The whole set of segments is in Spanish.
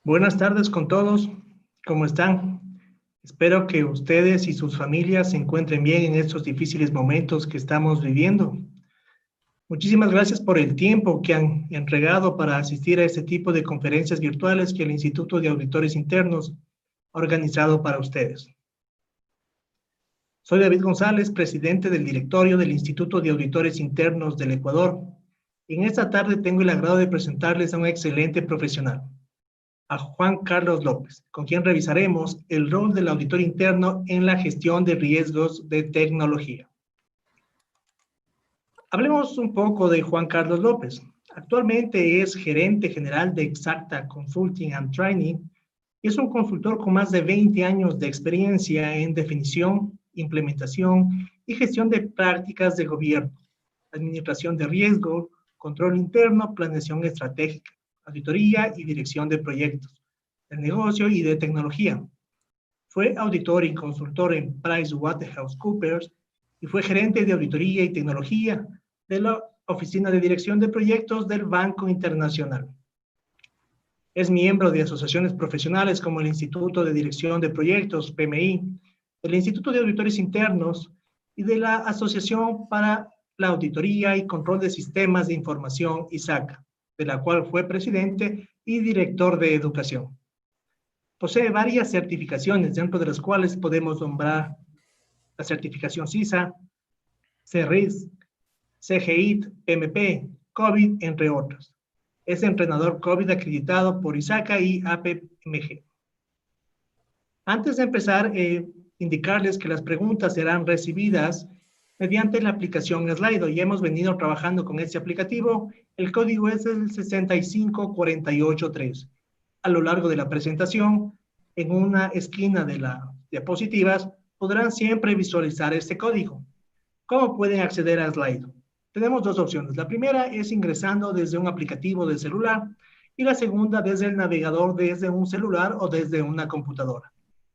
Buenas tardes con todos. ¿Cómo están? Espero que ustedes y sus familias se encuentren bien en estos difíciles momentos que estamos viviendo. Muchísimas gracias por el tiempo que han entregado para asistir a este tipo de conferencias virtuales que el Instituto de Auditores Internos ha organizado para ustedes. Soy David González, presidente del directorio del Instituto de Auditores Internos del Ecuador. En esta tarde tengo el agrado de presentarles a un excelente profesional, a Juan Carlos López, con quien revisaremos el rol del auditor interno en la gestión de riesgos de tecnología. Hablemos un poco de Juan Carlos López. Actualmente es gerente general de Exacta Consulting and Training y es un consultor con más de 20 años de experiencia en definición, implementación y gestión de prácticas de gobierno, administración de riesgo, control interno, planeación estratégica, auditoría y dirección de proyectos, de negocio y de tecnología. Fue auditor y consultor en PricewaterhouseCoopers y fue gerente de auditoría y tecnología de la Oficina de Dirección de Proyectos del Banco Internacional. Es miembro de asociaciones profesionales como el Instituto de Dirección de Proyectos, PMI, el Instituto de Auditores Internos y de la Asociación para la Auditoría y Control de Sistemas de Información, ISACA, de la cual fue presidente y director de educación. Posee varias certificaciones, dentro de las cuales podemos nombrar la certificación CISA, CRIS, CGIT, MP, COVID, entre otros. Es entrenador COVID acreditado por ISACA y APMG. Antes de empezar, indicarles que las preguntas serán recibidas mediante la aplicación Slido. Ya hemos venido trabajando con este aplicativo. El código es el 65483. A lo largo de la presentación, en una esquina de las diapositivas, podrán siempre visualizar este código. ¿Cómo pueden acceder a Slido? Tenemos dos opciones. La primera es ingresando desde un aplicativo de celular y la segunda desde el navegador desde un celular o desde una computadora.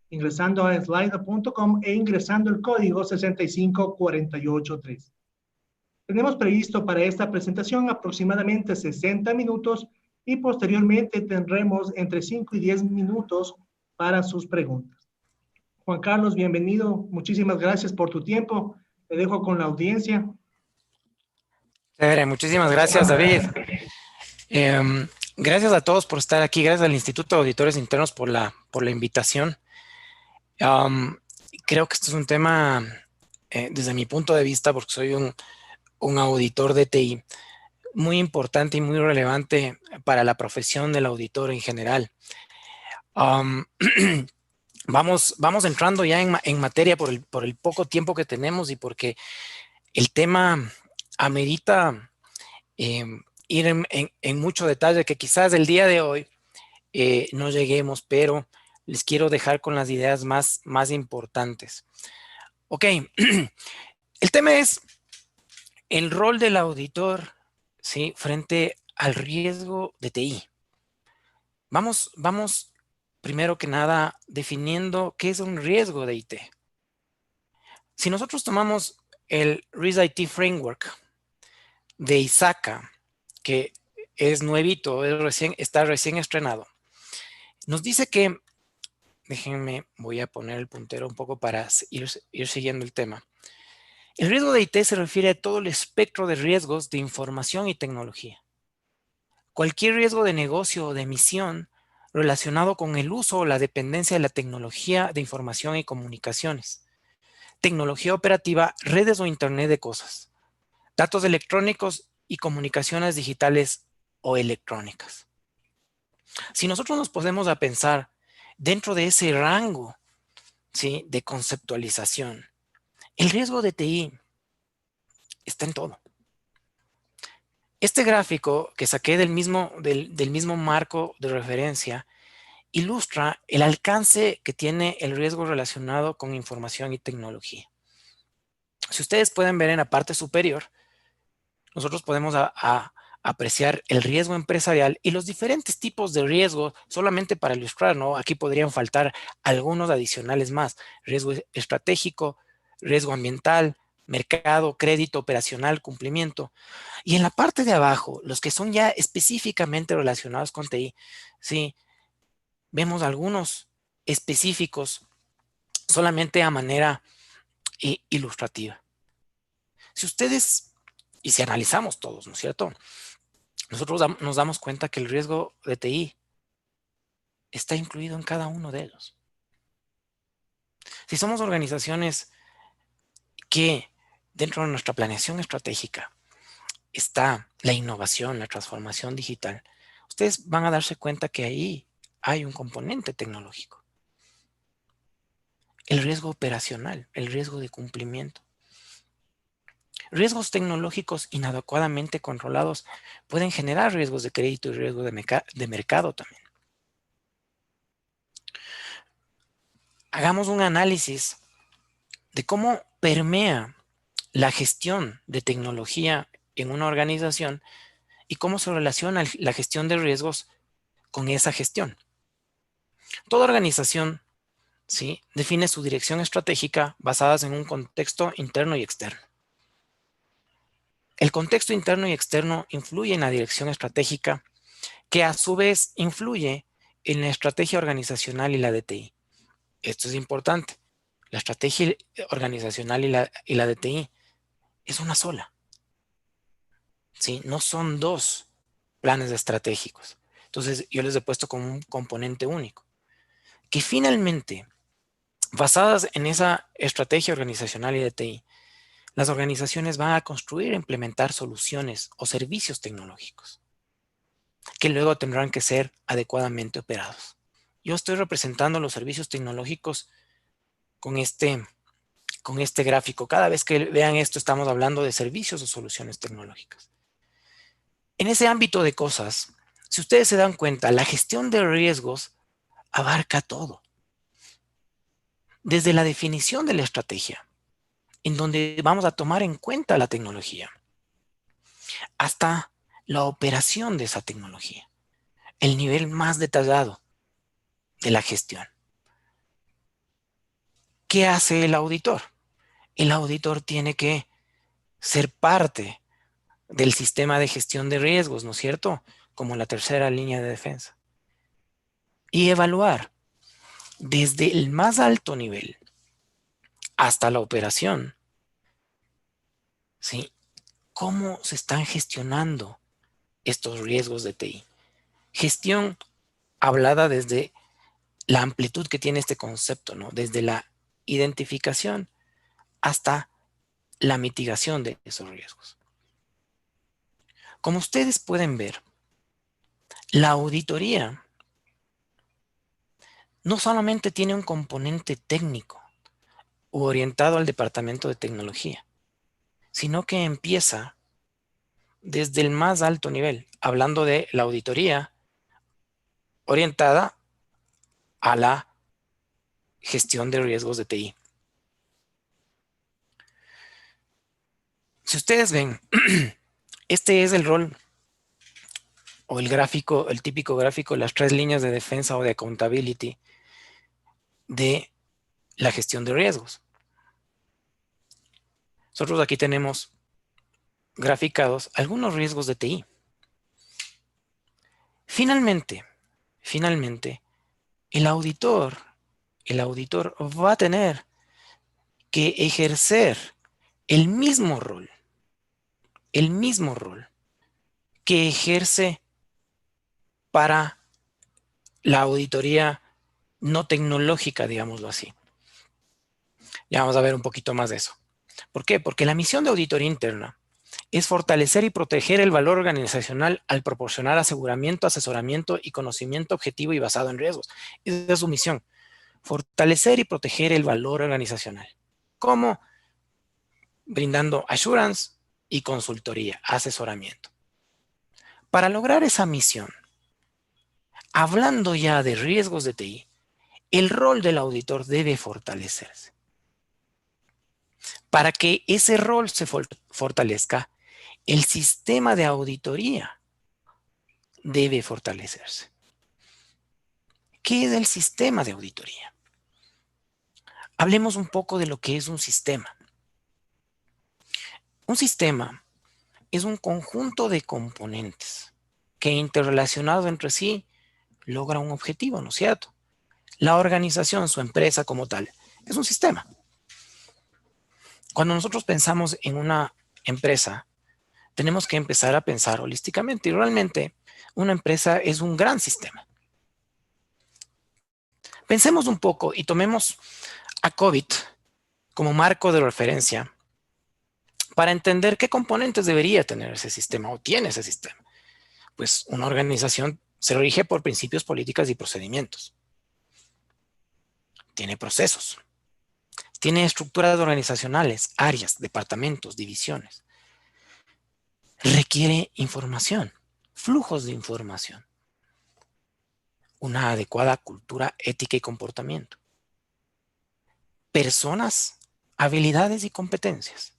Ingresando a slido.com e ingresando el código 65483. Tenemos previsto para esta presentación aproximadamente 60 minutos y posteriormente tendremos entre 5 y 10 minutos para sus preguntas. Juan Carlos, bienvenido. Muchísimas gracias por tu tiempo. Te dejo con la audiencia. Muchísimas gracias, David. Gracias a todos por estar aquí. Gracias al Instituto de Auditores Internos por la invitación. Creo que esto es un tema, desde mi punto de vista, porque soy un auditor de TI, muy importante y muy relevante para la profesión del auditor en general. Vamos entrando ya en materia por el poco tiempo que tenemos y porque el tema amerita ir en mucho detalle, que quizás el día de hoy no lleguemos, pero les quiero dejar con las ideas más importantes. Ok, el tema es el rol del auditor, ¿sí?, frente al riesgo de TI. Vamos primero que nada definiendo qué es un riesgo de IT. Si nosotros tomamos el Risk IT Framework de ISACA, que es nuevito, está recién estrenado, nos dice que, déjenme, voy a poner el puntero un poco para ir siguiendo el tema. El riesgo de IT se refiere a todo el espectro de riesgos de información y tecnología. Cualquier riesgo de negocio o de emisión relacionado con el uso o la dependencia de la tecnología de información y comunicaciones, tecnología operativa, redes o Internet de cosas, datos electrónicos y comunicaciones digitales o electrónicas. Si nosotros nos ponemos a pensar dentro de ese rango, ¿sí?, de conceptualización, el riesgo de TI está en todo. Este gráfico que saqué del mismo marco de referencia ilustra el alcance que tiene el riesgo relacionado con información y tecnología. Si ustedes pueden ver en la parte superior, nosotros podemos apreciar el riesgo empresarial y los diferentes tipos de riesgo, solamente para ilustrar, ¿no? Aquí podrían faltar algunos adicionales más: riesgo estratégico, riesgo ambiental, mercado, crédito, operacional, cumplimiento. Y en la parte de abajo, los que son ya específicamente relacionados con TI, ¿sí?, vemos algunos específicos solamente a manera ilustrativa. Si ustedes, y si analizamos todos, ¿no es cierto? Nosotros nos damos cuenta que el riesgo de TI está incluido en cada uno de ellos. Si somos organizaciones que dentro de nuestra planeación estratégica está la innovación, la transformación digital, ustedes van a darse cuenta que ahí hay un componente tecnológico. El riesgo operacional, el riesgo de cumplimiento. Riesgos tecnológicos inadecuadamente controlados pueden generar riesgos de crédito y riesgo de mercado también. Hagamos un análisis de cómo permea la gestión de tecnología en una organización y cómo se relaciona la gestión de riesgos con esa gestión. Toda organización, ¿sí?, define su dirección estratégica basadas en un contexto interno y externo. El contexto interno y externo influye en la dirección estratégica, que a su vez influye en la estrategia organizacional y la DTI. Esto es importante. La estrategia organizacional y la DTI es una sola. ¿Sí? No son dos planes estratégicos. Entonces, yo les he puesto como un componente único. Que finalmente, basadas en esa estrategia organizacional y DTI, las organizaciones van a construir e implementar soluciones o servicios tecnológicos que luego tendrán que ser adecuadamente operados. Yo estoy representando los servicios tecnológicos con este gráfico. Cada vez que vean esto, estamos hablando de servicios o soluciones tecnológicas. En ese ámbito de cosas, si ustedes se dan cuenta, la gestión de riesgos abarca todo. Desde la definición de la estrategia, en donde vamos a tomar en cuenta la tecnología, hasta la operación de esa tecnología, el nivel más detallado de la gestión. ¿Qué hace el auditor? El auditor tiene que ser parte del sistema de gestión de riesgos, ¿no es cierto? Como la tercera línea de defensa. Y evaluar desde el más alto nivel hasta la operación, ¿sí?, cómo se están gestionando estos riesgos de TI. Gestión hablada desde la amplitud que tiene este concepto, ¿no? Desde la identificación hasta la mitigación de esos riesgos. Como ustedes pueden ver, la auditoría no solamente tiene un componente técnico u orientado al departamento de tecnología, sino que empieza desde el más alto nivel, hablando de la auditoría orientada a la gestión de riesgos de TI. Si ustedes ven, este es el rol o el gráfico, el típico gráfico, las tres líneas de defensa o de accountability de la gestión de riesgos. Nosotros aquí tenemos graficados algunos riesgos de TI. Finalmente, el auditor va a tener que ejercer el mismo rol que ejerce para la auditoría no tecnológica, digámoslo así. Ya vamos a ver un poquito más de eso. ¿Por qué? Porque la misión de auditoría interna es fortalecer y proteger el valor organizacional al proporcionar aseguramiento, asesoramiento y conocimiento objetivo y basado en riesgos. Esa es su misión. Fortalecer y proteger el valor organizacional. ¿Cómo? Brindando assurance y consultoría, asesoramiento. Para lograr esa misión, hablando ya de riesgos de TI, el rol del auditor debe fortalecerse. Para que ese rol se fortalezca, el sistema de auditoría debe fortalecerse. ¿Qué es el sistema de auditoría? Hablemos un poco de lo que es un sistema. Un sistema es un conjunto de componentes que interrelacionados entre sí logra un objetivo, ¿no es cierto? La organización, su empresa como tal, es un sistema. Cuando nosotros pensamos en una empresa, tenemos que empezar a pensar holísticamente y realmente una empresa es un gran sistema. Pensemos un poco y tomemos a COVID como marco de referencia para entender qué componentes debería tener ese sistema o tiene ese sistema. Pues una organización se rige por principios, políticas y procedimientos. Tiene procesos. Tiene estructuras organizacionales, áreas, departamentos, divisiones. Requiere información, flujos de información. Una adecuada cultura, ética y comportamiento. Personas, habilidades y competencias.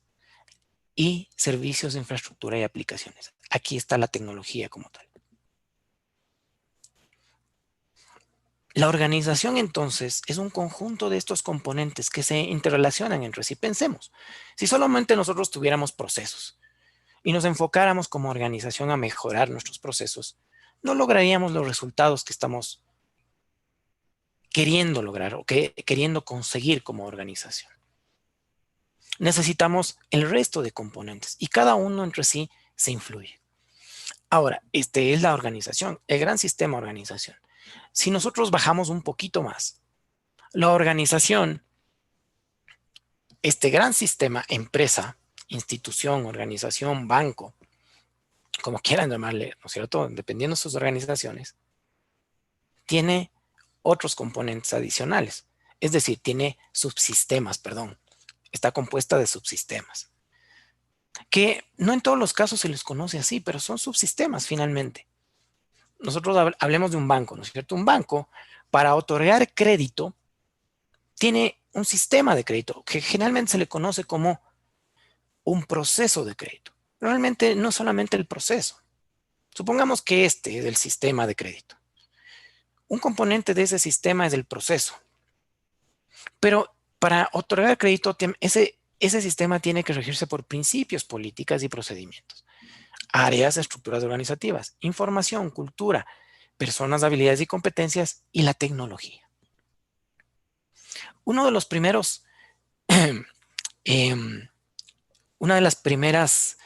Y servicios de infraestructura y aplicaciones. Aquí está la tecnología como tal. La organización entonces es un conjunto de estos componentes que se interrelacionan entre sí. Pensemos, si solamente nosotros tuviéramos procesos y nos enfocáramos como organización a mejorar nuestros procesos, no lograríamos los resultados que estamos queriendo lograr o queriendo conseguir como organización. Necesitamos el resto de componentes y cada uno entre sí se influye. Ahora, este es la organización, el gran sistema de organización. Si nosotros bajamos un poquito más, la organización, este gran sistema, empresa, institución, organización, banco, como quieran llamarle, ¿no es cierto? Dependiendo de sus organizaciones, tiene otros componentes adicionales. Es decir, tiene subsistemas, perdón. Está compuesta de subsistemas. Que no en todos los casos se les conoce así, pero son subsistemas finalmente. Nosotros hablemos de un banco, ¿no es cierto? Un banco, para otorgar crédito, tiene un sistema de crédito que generalmente se le conoce como un proceso de crédito. Realmente no solamente el proceso. Supongamos que este es el sistema de crédito. Un componente de ese sistema es el proceso. Pero para otorgar crédito, ese sistema tiene que regirse por principios, políticas y procedimientos. Áreas, estructuras organizativas, información, cultura, personas, habilidades y competencias y la tecnología. Uno de los primeros, una de las primeras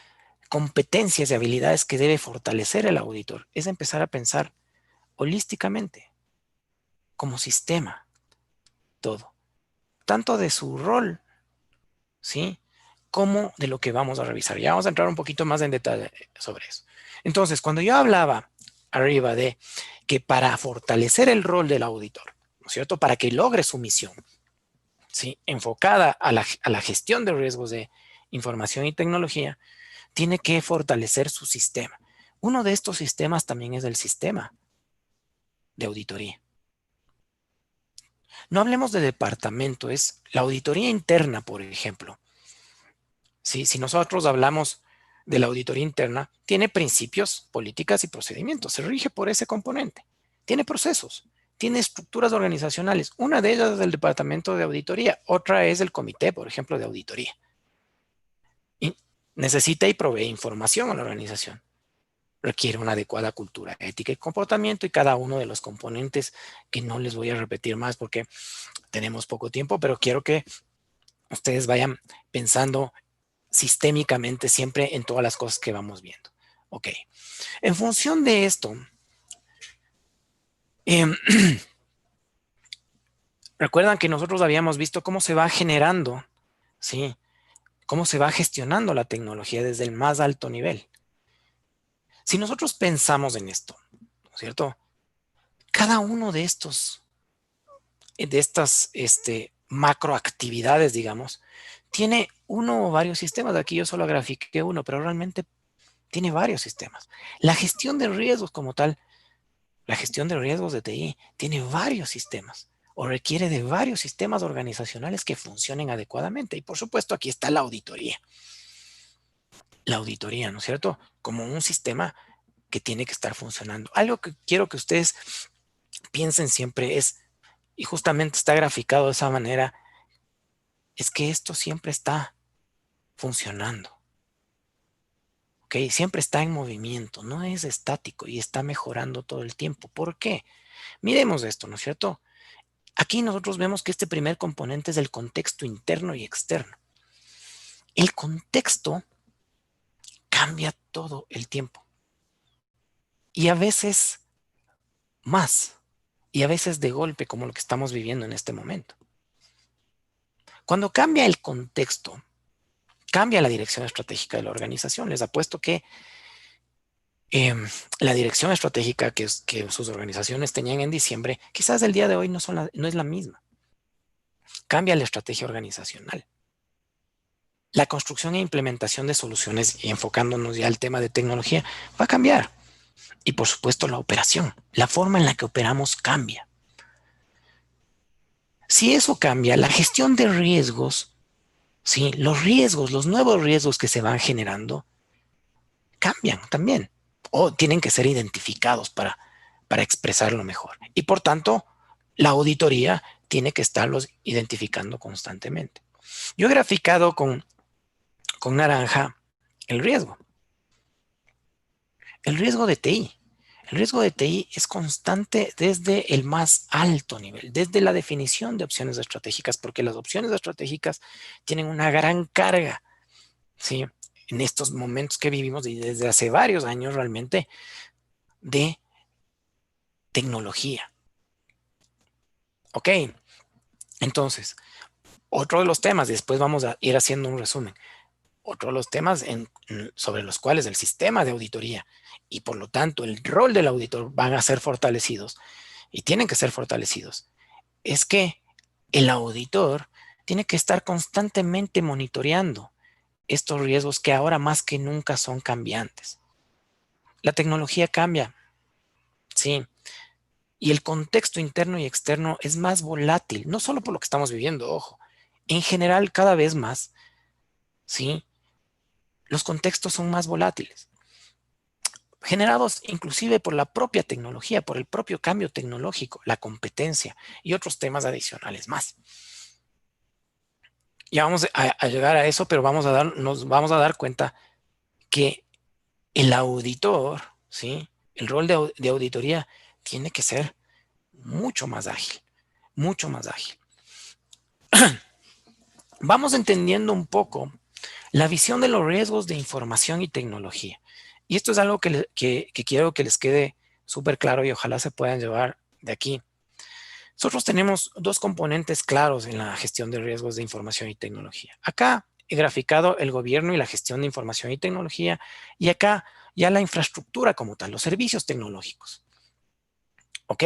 competencias y habilidades que debe fortalecer el auditor es empezar a pensar holísticamente, como sistema, todo. Tanto de su rol, ¿sí? Como de lo que vamos a revisar. Ya vamos a entrar un poquito más en detalle sobre eso. Entonces, cuando yo hablaba arriba de que para fortalecer el rol del auditor, ¿no es cierto? Para que logre su misión, ¿sí? Enfocada a la gestión de riesgos de información y tecnología, tiene que fortalecer su sistema. Uno de estos sistemas también es el sistema de auditoría. No hablemos de departamento, es la auditoría interna, por ejemplo. ¿Sí? Si nosotros hablamos de la auditoría interna, tiene principios, políticas y procedimientos. Se rige por ese componente. Tiene procesos, tiene estructuras organizacionales. Una de ellas es el departamento de auditoría, otra es el comité, por ejemplo, de auditoría. Y necesita y provee información a la organización. Requiere una adecuada cultura, ética y comportamiento y cada uno de los componentes que no les voy a repetir más porque tenemos poco tiempo, pero quiero que ustedes vayan pensando sistémicamente siempre en todas las cosas que vamos viendo. Ok. En función de esto, eh, recuerdan que nosotros habíamos visto cómo se va generando, ¿sí? Cómo se va gestionando la tecnología desde el más alto nivel. Si nosotros pensamos en esto, ¿no es cierto? Cada uno de estas macroactividades, digamos, tiene uno o varios sistemas. Aquí yo solo grafiqué uno, pero realmente tiene varios sistemas. La gestión de riesgos como tal, la gestión de riesgos de TI, tiene varios sistemas o requiere de varios sistemas organizacionales que funcionen adecuadamente. Y por supuesto, aquí está la auditoría. La auditoría, ¿no es cierto? Como un sistema que tiene que estar funcionando. Algo que quiero que ustedes piensen siempre es, y justamente está graficado de esa manera, es que esto siempre está funcionando. ¿Ok? Siempre está en movimiento, no es estático y está mejorando todo el tiempo. ¿Por qué? Miremos esto, ¿no es cierto? Aquí nosotros vemos que este primer componente es el contexto interno y externo. El contexto cambia todo el tiempo. Y a veces más. Y a veces de golpe, como lo que estamos viviendo en este momento. Cuando cambia el contexto, cambia la dirección estratégica de la organización. Les apuesto que la dirección estratégica que sus organizaciones tenían en diciembre, quizás el día de hoy no es la misma. Cambia la estrategia organizacional. La construcción e implementación de soluciones, y enfocándonos ya al tema de tecnología, va a cambiar. Y por supuesto la operación, la forma en la que operamos cambia. Si eso cambia, la gestión de riesgos, ¿sí? Los riesgos, los nuevos riesgos que se van generando, cambian también. O tienen que ser identificados para expresarlo mejor. Y por tanto, la auditoría tiene que estarlos identificando constantemente. Yo he graficado con naranja el riesgo. El riesgo de TI. El riesgo de TI es constante desde el más alto nivel, desde la definición de opciones estratégicas, porque las opciones estratégicas tienen una gran carga, ¿sí? En estos momentos que vivimos y desde hace varios años realmente de tecnología. Ok, entonces, otro de los temas, después vamos a ir haciendo un resumen, otro de los temas sobre los cuales el sistema de auditoría y por lo tanto el rol del auditor van a ser fortalecidos y tienen que ser fortalecidos, es que el auditor tiene que estar constantemente monitoreando estos riesgos que ahora más que nunca son cambiantes. La tecnología cambia, sí, y el contexto interno y externo es más volátil, no solo por lo que estamos viviendo, ojo, en general cada vez más, sí, los contextos son más volátiles, generados inclusive por la propia tecnología, por el propio cambio tecnológico, la competencia y otros temas adicionales más. Ya vamos a llegar a eso, pero nos vamos a dar cuenta que el auditor, ¿sí? El rol de auditoría tiene que ser mucho más ágil, mucho más ágil. Vamos entendiendo un poco la visión de los riesgos de información y tecnología. Y esto es algo que quiero que les quede súper claro y ojalá se puedan llevar de aquí. Nosotros tenemos dos componentes claros en la gestión de riesgos de información y tecnología. Acá he graficado el gobierno y la gestión de información y tecnología, y acá ya la infraestructura como tal, los servicios tecnológicos. Ok.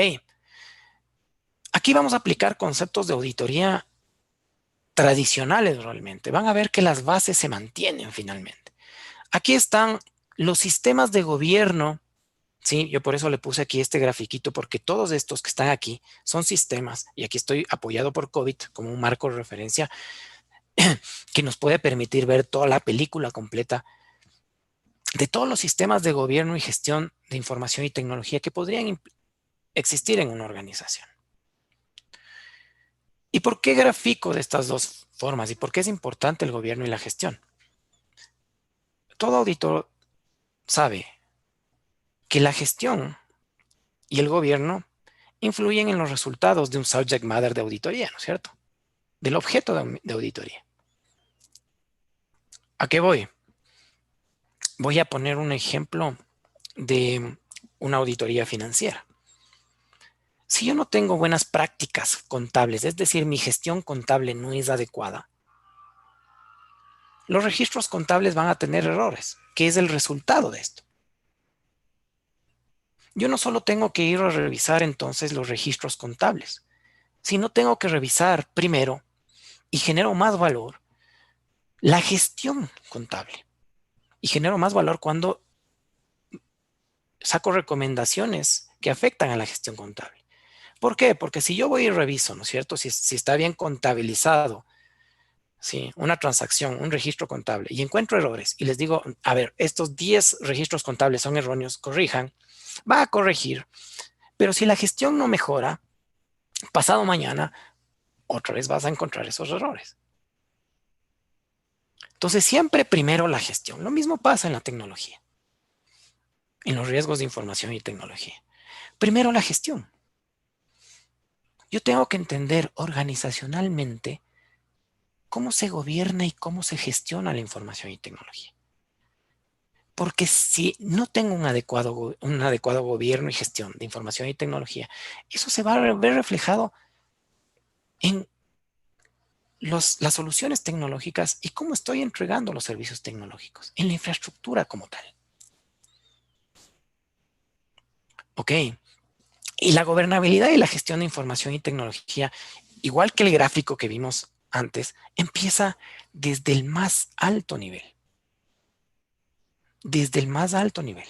Aquí vamos a aplicar conceptos de auditoría tradicionales realmente. Van a ver que las bases se mantienen finalmente. Aquí están los sistemas de gobierno. Sí, yo por eso le puse aquí este grafiquito, porque todos estos que están aquí son sistemas, y aquí estoy apoyado por COVID como un marco de referencia que nos puede permitir ver toda la película completa de todos los sistemas de gobierno y gestión de información y tecnología que podrían existir en una organización. ¿Y por qué grafico de estas dos formas? ¿Y por qué es importante el gobierno y la gestión? Todo auditor sabe que la gestión y el gobierno influyen en los resultados de un subject matter de auditoría, ¿no es cierto? Del objeto de auditoría. ¿A qué voy? Voy a poner un ejemplo de una auditoría financiera. Si yo no tengo buenas prácticas contables, es decir, mi gestión contable no es adecuada, los registros contables van a tener errores. ¿Qué es el resultado de esto? Yo no solo tengo que ir a revisar entonces los registros contables, sino tengo que revisar primero, y genero más valor, la gestión contable. Y genero más valor cuando saco recomendaciones que afectan a la gestión contable. ¿Por qué? Porque si yo voy y reviso, ¿no es cierto? Si está bien contabilizado, ¿sí? Una transacción, un registro contable, y encuentro errores, y les digo, a ver, estos 10 registros contables son erróneos, corrijan, va a corregir, pero si la gestión no mejora, pasado mañana, otra vez vas a encontrar esos errores. Entonces, siempre primero la gestión. Lo mismo pasa en la tecnología, en los riesgos de información y tecnología. Primero la gestión. Yo tengo que entender organizacionalmente cómo se gobierna y cómo se gestiona la información y tecnología. Porque si no tengo un adecuado gobierno y gestión de información y tecnología, eso se va a ver reflejado en las soluciones tecnológicas y cómo estoy entregando los servicios tecnológicos, en la infraestructura como tal. Ok, y la gobernabilidad y la gestión de información y tecnología, igual que el gráfico que vimos antes, empieza desde el más alto nivel. Desde el más alto nivel.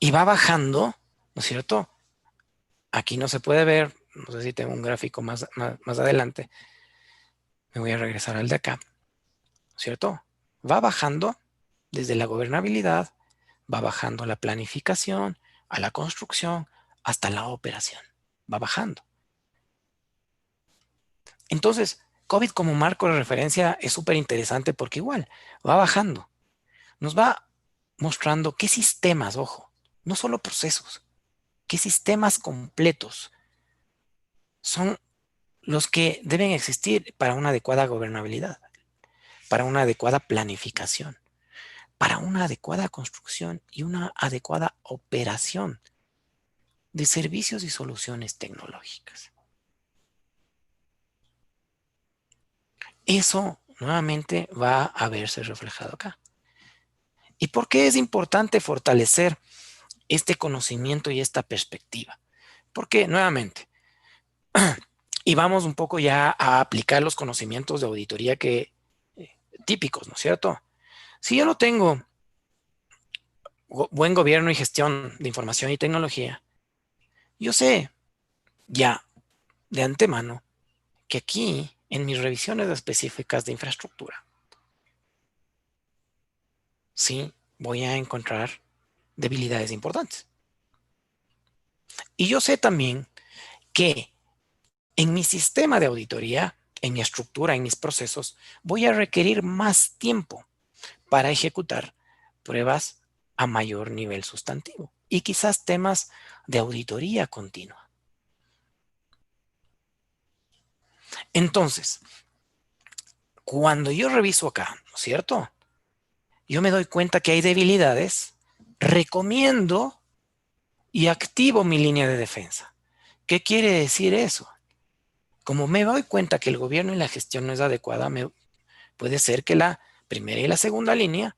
Y va bajando, ¿no es cierto? Aquí no se puede ver, no sé si tengo un gráfico más adelante. Me voy a regresar al de acá, ¿no es cierto? Va bajando desde la gobernabilidad, va bajando la planificación, a la construcción, hasta la operación. Va bajando. Entonces, COVID como marco de referencia es súper interesante porque igual va bajando. Nos va mostrando qué sistemas, ojo, no solo procesos, qué sistemas completos son los que deben existir para una adecuada gobernabilidad, para una adecuada planificación, para una adecuada construcción y una adecuada operación de servicios y soluciones tecnológicas. Eso nuevamente va a verse reflejado acá. ¿Y por qué es importante fortalecer este conocimiento y esta perspectiva? Porque nuevamente, y vamos un poco ya a aplicar los conocimientos de auditoría que típicos, ¿no es cierto? Si yo no tengo buen gobierno y gestión de información y tecnología, yo sé ya de antemano que aquí, en mis revisiones específicas de infraestructura, sí voy a encontrar debilidades importantes. Y yo sé también que en mi sistema de auditoría, en mi estructura, en mis procesos, voy a requerir más tiempo para ejecutar pruebas a mayor nivel sustantivo y quizás temas de auditoría continua. Entonces, cuando yo reviso acá, ¿no es cierto? Yo me doy cuenta que hay debilidades, recomiendo y activo mi línea de defensa. ¿Qué quiere decir eso? Como me doy cuenta que el gobierno y la gestión no es adecuada, puede ser que la primera y la segunda línea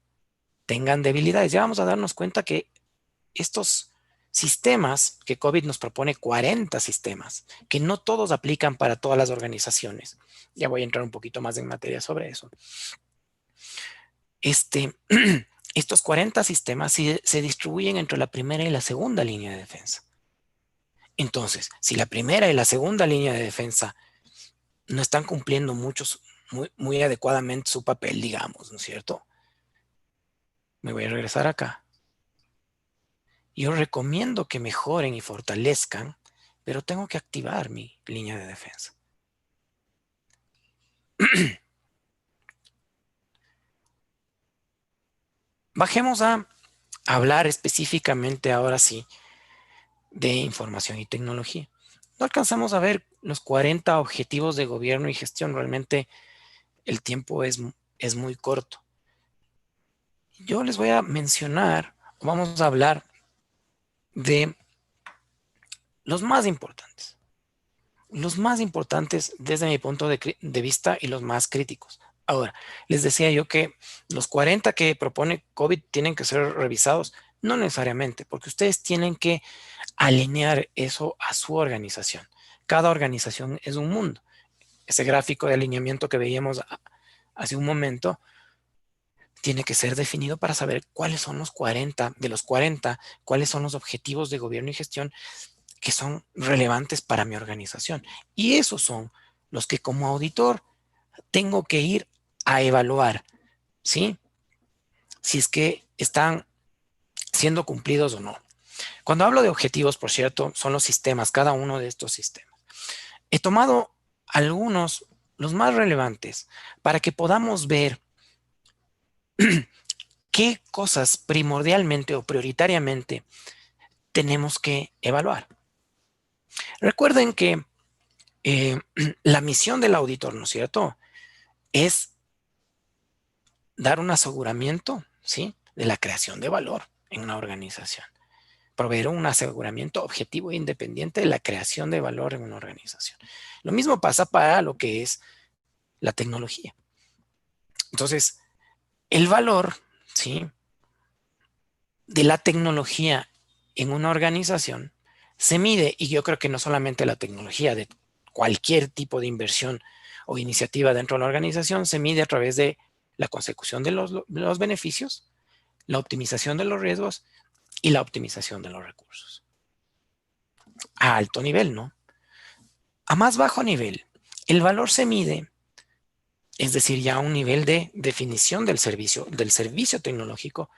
tengan debilidades. Ya vamos a darnos cuenta que estos sistemas, que COVID nos propone 40 sistemas, que no todos aplican para todas las organizaciones. Ya voy a entrar un poquito más en materia sobre eso. Estos 40 sistemas se distribuyen entre la primera y la segunda línea de defensa. Entonces, si la primera y la segunda línea de defensa no están cumpliendo muy adecuadamente su papel, digamos, ¿no es cierto? Me voy a regresar acá. Yo recomiendo que mejoren y fortalezcan, pero tengo que activar mi línea de defensa. Bajemos a hablar específicamente ahora sí de información y tecnología. No alcanzamos a ver los 40 objetivos de gobierno y gestión. Realmente el tiempo es muy corto. Yo les voy a mencionar, vamos a hablar de los más importantes. Los más importantes desde mi punto de vista y los más críticos. Ahora, les decía yo que los 40 que propone COVID tienen que ser revisados. No necesariamente, porque ustedes tienen que alinear eso a su organización. Cada organización es un mundo. Ese gráfico de alineamiento que veíamos hace un momento tiene que ser definido para saber cuáles son los 40, de los 40, cuáles son los objetivos de gobierno y gestión que son relevantes para mi organización. Y esos son los que como auditor tengo que ir a evaluar, ¿sí? Si es que están siendo cumplidos o no. Cuando hablo de objetivos, por cierto, son los sistemas, cada uno de estos sistemas. He tomado algunos, los más relevantes, para que podamos ver qué cosas primordialmente o prioritariamente tenemos que evaluar. Recuerden que la misión del auditor, ¿no es cierto?, es dar un aseguramiento, ¿sí?, de la creación de valor en una organización. Proveer un aseguramiento objetivo e independiente de la creación de valor en una organización. Lo mismo pasa para lo que es la tecnología. Entonces, el valor, ¿sí?, de la tecnología en una organización se mide, y yo creo que no solamente la tecnología, de cualquier tipo de inversión o iniciativa dentro de la organización, se mide a través de la consecución de los beneficios, la optimización de los riesgos y la optimización de los recursos. A alto nivel, ¿no? A más bajo nivel, el valor se mide, es decir, ya a un nivel de definición del servicio tecnológico,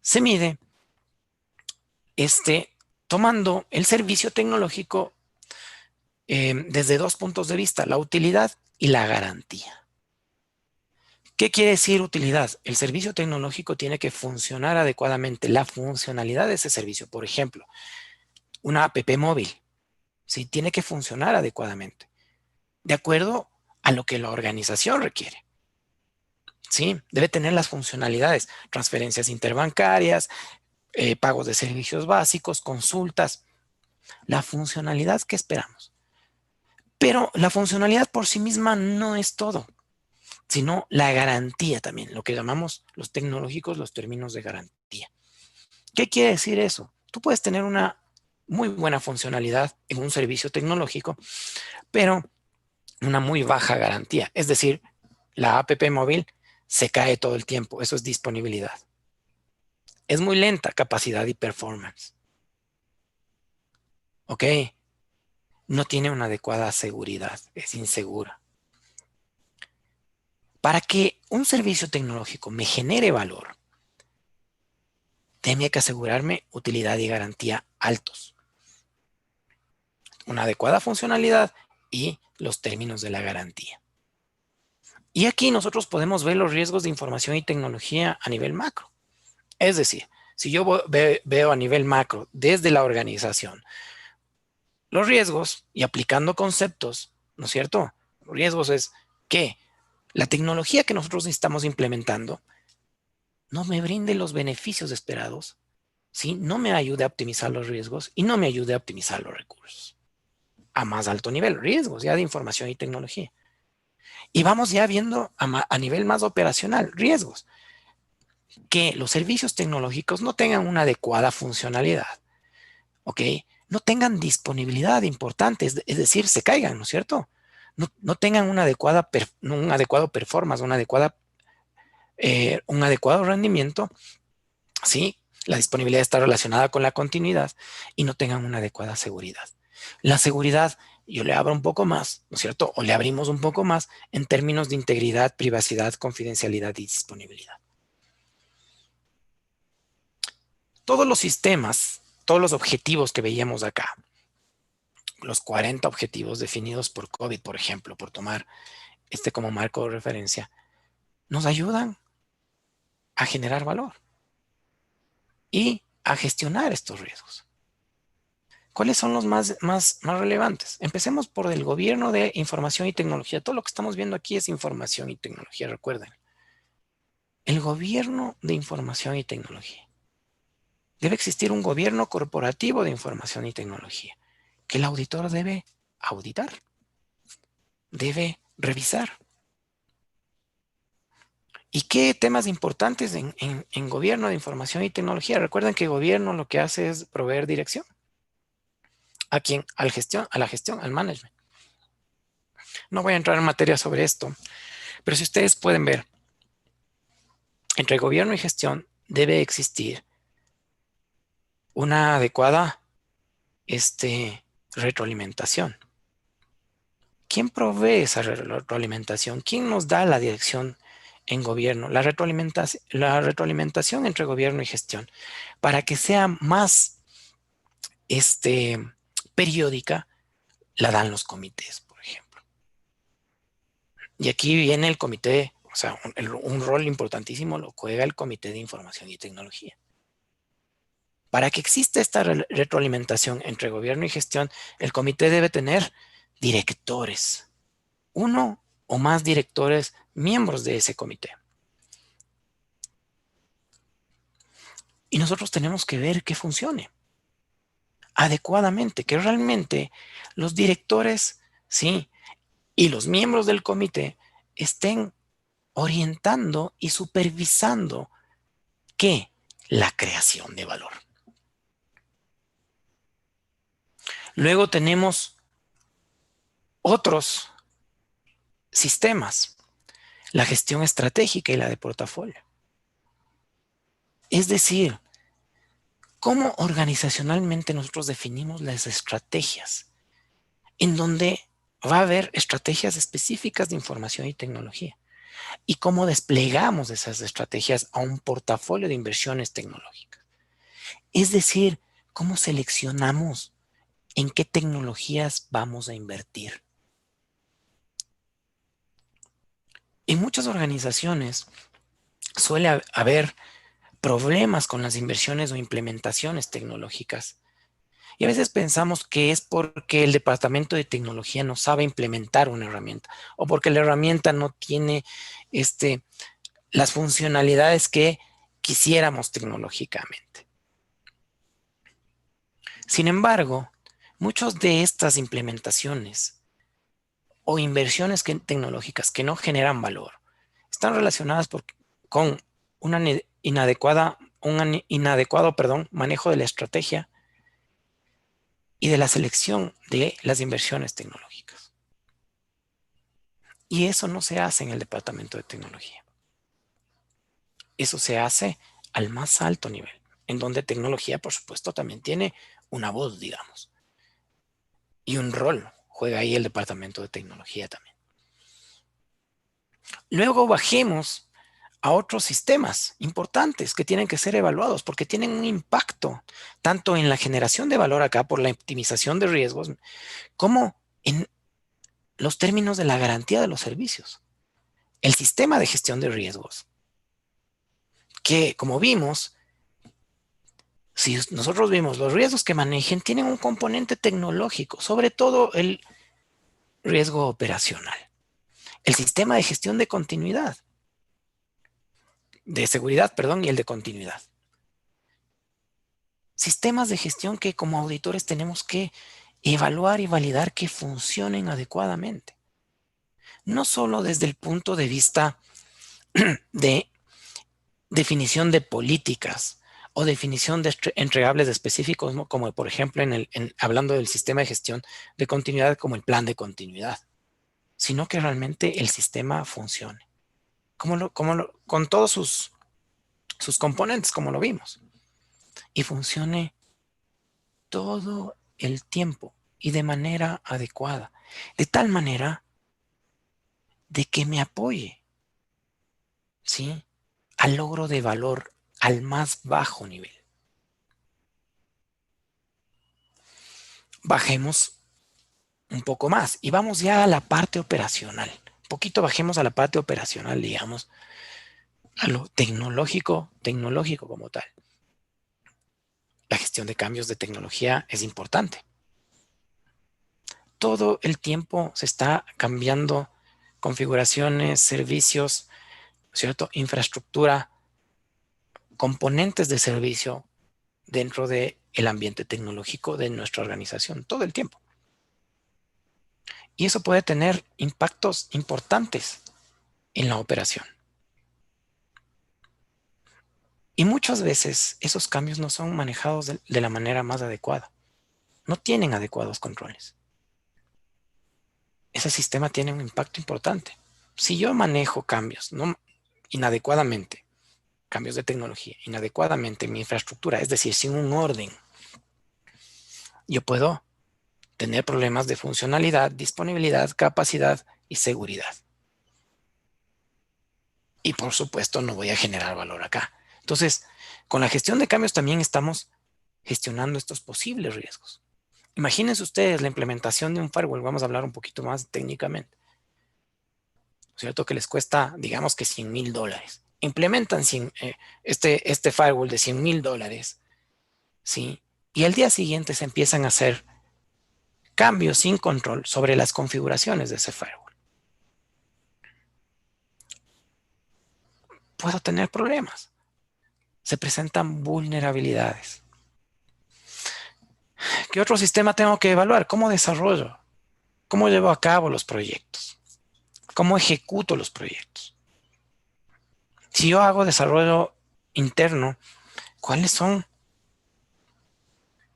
se mide tomando el servicio tecnológico desde dos puntos de vista, la utilidad y la garantía. ¿Qué quiere decir utilidad? El servicio tecnológico tiene que funcionar adecuadamente. La funcionalidad de ese servicio, por ejemplo, una app móvil, ¿sí?, tiene que funcionar adecuadamente, de acuerdo a lo que la organización requiere. ¿Sí? Debe tener las funcionalidades, transferencias interbancarias, pagos de servicios básicos, consultas, la funcionalidad que esperamos. Pero la funcionalidad por sí misma no es todo, sino la garantía también, lo que llamamos los tecnológicos, los términos de garantía. ¿Qué quiere decir eso? Tú puedes tener una muy buena funcionalidad en un servicio tecnológico, pero una muy baja garantía. Es decir, la app móvil se cae todo el tiempo. Eso es disponibilidad. Es muy lenta, capacidad y performance. ¿Ok? No tiene una adecuada seguridad, es insegura. Para que un servicio tecnológico me genere valor, tenía que asegurarme utilidad y garantía altos, una adecuada funcionalidad y los términos de la garantía. Y aquí nosotros podemos ver los riesgos de información y tecnología a nivel macro. Es decir, si yo veo a nivel macro desde la organización los riesgos y aplicando conceptos, ¿no es cierto? Los riesgos es que la tecnología que nosotros estamos implementando no me brinde los beneficios esperados, ¿sí?, no me ayude a optimizar los riesgos y no me ayude a optimizar los recursos. A más alto nivel, riesgos ya de información y tecnología. Y vamos ya viendo a nivel más operacional, riesgos. Que los servicios tecnológicos no tengan una adecuada funcionalidad, ¿ok? No tengan disponibilidad importante, es decir, se caigan, ¿no es cierto? No tengan un adecuado performance, un adecuado rendimiento, ¿sí? La disponibilidad está relacionada con la continuidad y no tengan una adecuada seguridad. La seguridad, yo le abro un poco más, ¿no es cierto? O le abrimos un poco más en términos de integridad, privacidad, confidencialidad y disponibilidad. Todos los sistemas, todos los objetivos que veíamos acá, los 40 objetivos definidos por COVID, por ejemplo, por tomar como marco de referencia, nos ayudan a generar valor y a gestionar estos riesgos. ¿Cuáles son los más relevantes? Empecemos por el gobierno de información y tecnología. Todo lo que estamos viendo aquí es información y tecnología, recuerden. El gobierno de información y tecnología. Debe existir un gobierno corporativo de información y tecnología que el auditor debe auditar, debe revisar. ¿Y qué temas importantes en gobierno de información y tecnología? Recuerden que gobierno lo que hace es proveer dirección. ¿A quién? A la gestión, al management. No voy a entrar en materia sobre esto, pero si ustedes pueden ver, entre gobierno y gestión debe existir una adecuada retroalimentación. ¿Quién provee esa retroalimentación? ¿Quién nos da la dirección en gobierno? La retroalimentación entre gobierno y gestión, para que sea más periódica, la dan los comités, por ejemplo. Y aquí viene el comité, o sea, un rol importantísimo lo juega el Comité de Información y Tecnología. Para que exista esta retroalimentación entre gobierno y gestión, el comité debe tener directores, uno o más directores miembros de ese comité. Y nosotros tenemos que ver que funcione adecuadamente, que realmente los directores, sí, y los miembros del comité estén orientando y supervisando ¿qué? La creación de valor. Luego tenemos otros sistemas, la gestión estratégica y la de portafolio. Es decir, cómo organizacionalmente nosotros definimos las estrategias, en donde va a haber estrategias específicas de información y tecnología, y cómo desplegamos esas estrategias a un portafolio de inversiones tecnológicas. Es decir, cómo seleccionamos en qué tecnologías vamos a invertir. En muchas organizaciones suele haber problemas con las inversiones o implementaciones tecnológicas. Y a veces pensamos que es porque el departamento de tecnología no sabe implementar una herramienta o porque la herramienta no tiene las funcionalidades que quisiéramos tecnológicamente. Sin embargo, muchas de estas implementaciones o inversiones tecnológicas que no generan valor están relacionadas con un inadecuado manejo de la estrategia y de la selección de las inversiones tecnológicas. Y eso no se hace en el departamento de tecnología. Eso se hace al más alto nivel, en donde tecnología, por supuesto, también tiene una voz, digamos, y un rol. Juega ahí el departamento de tecnología también. Luego bajemos a otros sistemas importantes que tienen que ser evaluados porque tienen un impacto tanto en la generación de valor acá por la optimización de riesgos como en los términos de la garantía de los servicios. El sistema de gestión de riesgos, que como vimos, si nosotros vimos los riesgos que manejen, tienen un componente tecnológico, sobre todo el riesgo operacional. El sistema de gestión de continuidad, de seguridad, perdón, y el de continuidad. Sistemas de gestión que como auditores tenemos que evaluar y validar que funcionen adecuadamente. No solo desde el punto de vista de definición de políticas o definición de entregables específicos, ¿no? Como por ejemplo hablando del sistema de gestión de continuidad como el plan de continuidad, sino que realmente el sistema funcione, con todos sus componentes, como lo vimos, y funcione todo el tiempo y de manera adecuada, de tal manera de que me apoye, ¿sí?, al logro de valor al más bajo nivel. Bajemos un poco más y vamos ya a la parte operacional. Un poquito bajemos a la parte operacional, digamos, a lo tecnológico como tal. La gestión de cambios de tecnología es importante. Todo el tiempo se está cambiando configuraciones, servicios, ¿cierto?, infraestructura, componentes de servicio dentro del ambiente tecnológico de nuestra organización, todo el tiempo. Y eso puede tener impactos importantes en la operación. Y muchas veces esos cambios no son manejados de la manera más adecuada. No tienen adecuados controles. Ese sistema tiene un impacto importante. Si yo manejo cambios inadecuadamente, cambios de tecnología, inadecuadamente en mi infraestructura, es decir, sin un orden, yo puedo tener problemas de funcionalidad, disponibilidad, capacidad y seguridad. Y por supuesto no voy a generar valor acá. Entonces, con la gestión de cambios también estamos gestionando estos posibles riesgos. Imagínense ustedes la implementación de un firewall, vamos a hablar un poquito más técnicamente, ¿cierto? Que les cuesta, digamos que $100,000. Implementan este firewall de $100,000, ¿sí? Y al día siguiente se empiezan a hacer cambios sin control sobre las configuraciones de ese firewall, puedo tener problemas. Se presentan vulnerabilidades. ¿Qué otro sistema tengo que evaluar? ¿Cómo desarrollo? ¿Cómo llevo a cabo los proyectos? ¿Cómo ejecuto los proyectos? Si yo hago desarrollo interno, ¿cuáles son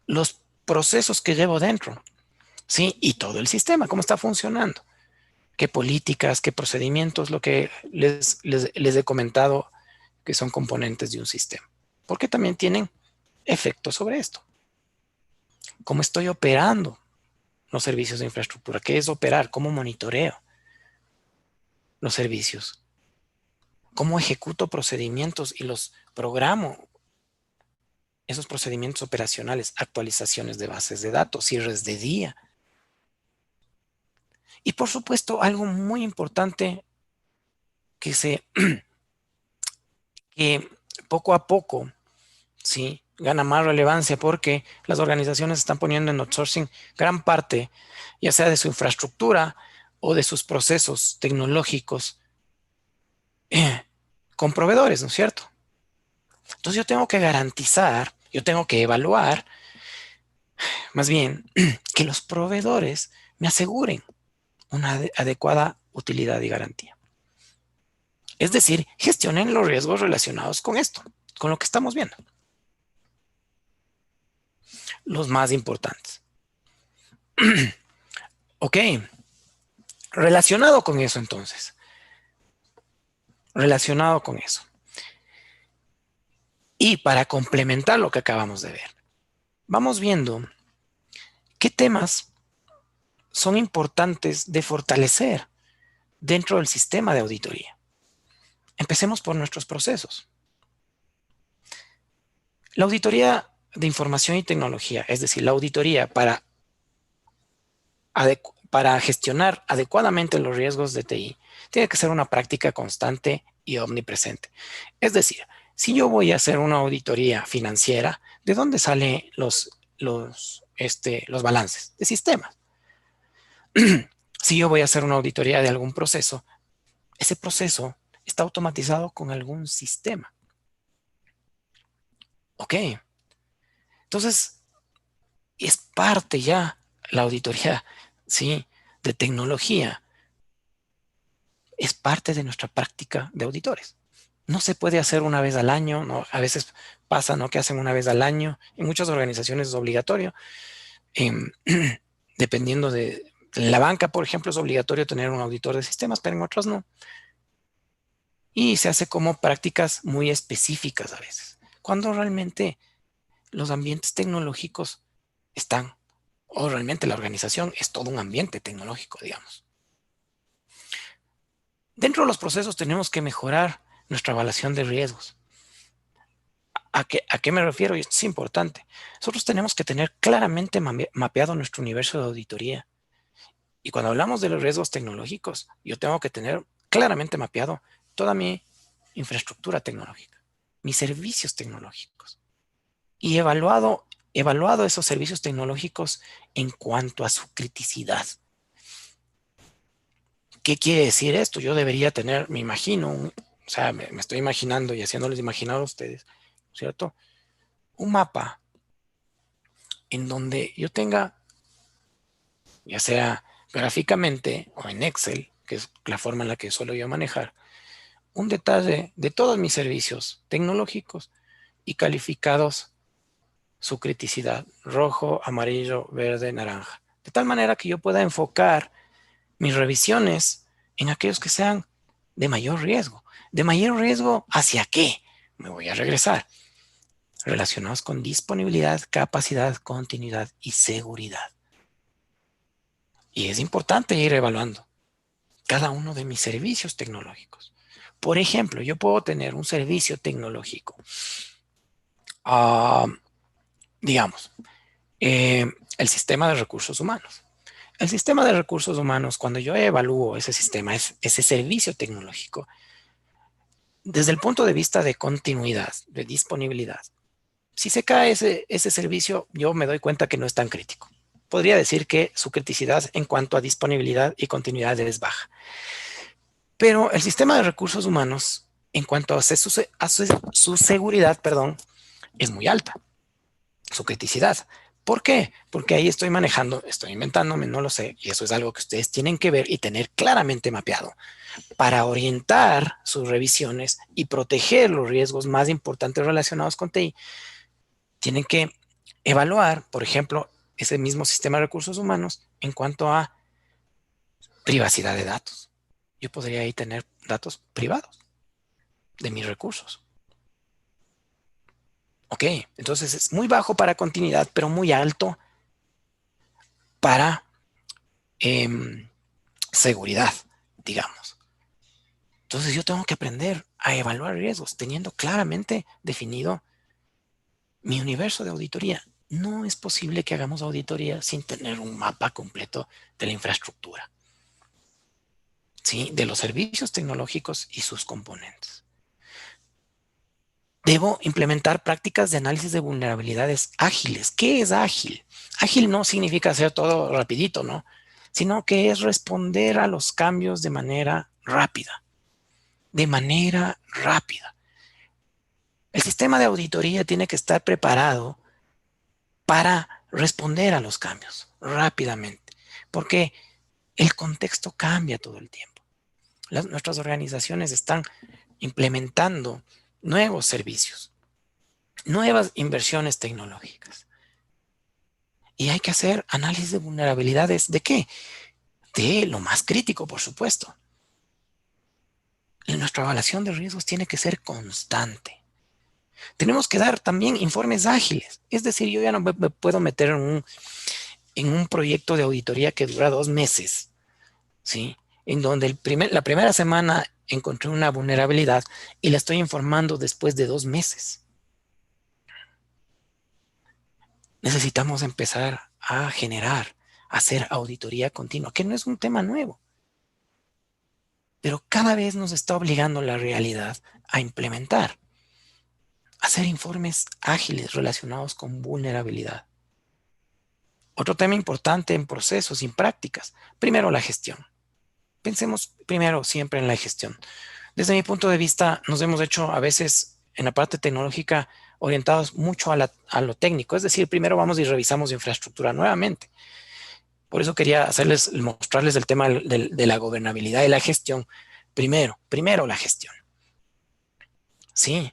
los procesos que llevo dentro? ¿Sí? Y todo el sistema, ¿cómo está funcionando? ¿Qué políticas, qué procedimientos? Lo que les he comentado que son componentes de un sistema. Porque también tienen efectos sobre esto. ¿Cómo estoy operando los servicios de infraestructura? ¿Qué es operar? ¿Cómo monitoreo los servicios? ¿Cómo ejecuto procedimientos y los programo? Esos procedimientos operacionales, actualizaciones de bases de datos, cierres de día. Y por supuesto, algo muy importante que poco a poco, ¿sí?, gana más relevancia porque las organizaciones están poniendo en outsourcing gran parte, ya sea de su infraestructura o de sus procesos tecnológicos con proveedores, ¿no es cierto? Entonces yo tengo que garantizar, yo tengo que evaluar, más bien, que los proveedores me aseguren una adecuada utilidad y garantía. Es decir, gestionen los riesgos relacionados con esto, con lo que estamos viendo. Los más importantes. Ok, relacionado con eso entonces. Relacionado con eso. Y para complementar lo que acabamos de ver, vamos viendo qué temas son importantes de fortalecer dentro del sistema de auditoría. Empecemos por nuestros procesos. La auditoría de información y tecnología, es decir, la auditoría para gestionar adecuadamente los riesgos de TI, tiene que ser una práctica constante y omnipresente. Es decir, si yo voy a hacer una auditoría financiera, ¿de dónde salen los balances? De sistemas. Si yo voy a hacer una auditoría de algún proceso, ese proceso está automatizado con algún sistema. Ok. Entonces, es parte ya la auditoría, ¿sí?, de tecnología. Es parte de nuestra práctica de auditores. No se puede hacer una vez al año, ¿no? A veces pasa, ¿no?, que hacen una vez al año. En muchas organizaciones es obligatorio. Dependiendo de la banca, por ejemplo, es obligatorio tener un auditor de sistemas, pero en otras no. Y se hace como prácticas muy específicas a veces, cuando realmente los ambientes tecnológicos están, o realmente la organización es todo un ambiente tecnológico, digamos. Dentro de los procesos tenemos que mejorar nuestra evaluación de riesgos. ¿A qué me refiero? Y esto es importante. Nosotros tenemos que tener claramente mapeado nuestro universo de auditoría. Y cuando hablamos de los riesgos tecnológicos, yo tengo que tener claramente mapeado toda mi infraestructura tecnológica, mis servicios tecnológicos. Y evaluado esos servicios tecnológicos en cuanto a su criticidad. ¿Qué quiere decir esto? Yo debería tener, me imagino, o sea, me estoy imaginando y haciéndoles imaginar a ustedes, ¿cierto?, un mapa en donde yo tenga, ya sea gráficamente o en Excel, que es la forma en la que suelo yo manejar, un detalle de todos mis servicios tecnológicos y calificados su criticidad, rojo, amarillo, verde, naranja. De tal manera que yo pueda enfocar mis revisiones en aquellos que sean de mayor riesgo. ¿De mayor riesgo hacia qué? Me voy a regresar. Relacionados con disponibilidad, capacidad, continuidad y seguridad. Y es importante ir evaluando cada uno de mis servicios tecnológicos. Por ejemplo, yo puedo tener un servicio tecnológico, digamos, el sistema de recursos humanos. El sistema de recursos humanos, cuando yo evalúo ese sistema, ese servicio tecnológico, desde el punto de vista de continuidad, de disponibilidad, si se cae ese servicio, yo me doy cuenta que no es tan crítico. podría decir que su criticidad en cuanto a disponibilidad y continuidad es baja. Pero el sistema de recursos humanos, en cuanto a su seguridad, perdón, es muy alta, su criticidad. ¿Por qué? Porque ahí estoy manejando, estoy inventándome, no lo sé, y eso es algo que ustedes tienen que ver y tener claramente mapeado para orientar sus revisiones y proteger los riesgos más importantes relacionados con TI. Tienen que evaluar, por ejemplo, ese mismo sistema de recursos humanos en cuanto a privacidad de datos. Yo podría ahí tener datos privados de mis recursos. Ok, entonces es muy bajo para continuidad, pero muy alto para seguridad, digamos. Entonces yo tengo que aprender a evaluar riesgos teniendo claramente definido mi universo de auditoría. No es posible que hagamos auditoría sin tener un mapa completo de la infraestructura, ¿sí? De los servicios tecnológicos y sus componentes. Debo implementar prácticas de análisis de vulnerabilidades ágiles. ¿Qué es ágil? Ágil no significa hacer todo rapidito, ¿no? Sino que es responder a los cambios de manera rápida. De manera rápida. El sistema de auditoría tiene que estar preparado para responder a los cambios rápidamente, porque el contexto cambia todo el tiempo. Nuestras organizaciones están implementando nuevos servicios, nuevas inversiones tecnológicas. Y hay que hacer análisis de vulnerabilidades. ¿De qué? De lo más crítico, por supuesto. Nuestra evaluación de riesgos tiene que ser constante. Tenemos que dar también informes ágiles. Es decir, yo ya no me puedo meter en un proyecto de auditoría que dura 2 meses, ¿sí? En donde la primera semana encontré una vulnerabilidad y la estoy informando después de 2 meses. Necesitamos empezar a generar, a hacer auditoría continua, que no es un tema nuevo, pero cada vez nos está obligando la realidad a implementar, a hacer informes ágiles relacionados con vulnerabilidad. Otro tema importante en procesos y en prácticas, primero la gestión. Pensemos primero siempre en la gestión. Desde mi punto de vista, nos hemos hecho a veces en la parte tecnológica orientados mucho a lo técnico. Es decir, primero vamos y revisamos infraestructura nuevamente. Por eso quería mostrarles el tema de la gobernabilidad y la gestión. Primero la gestión. Sí,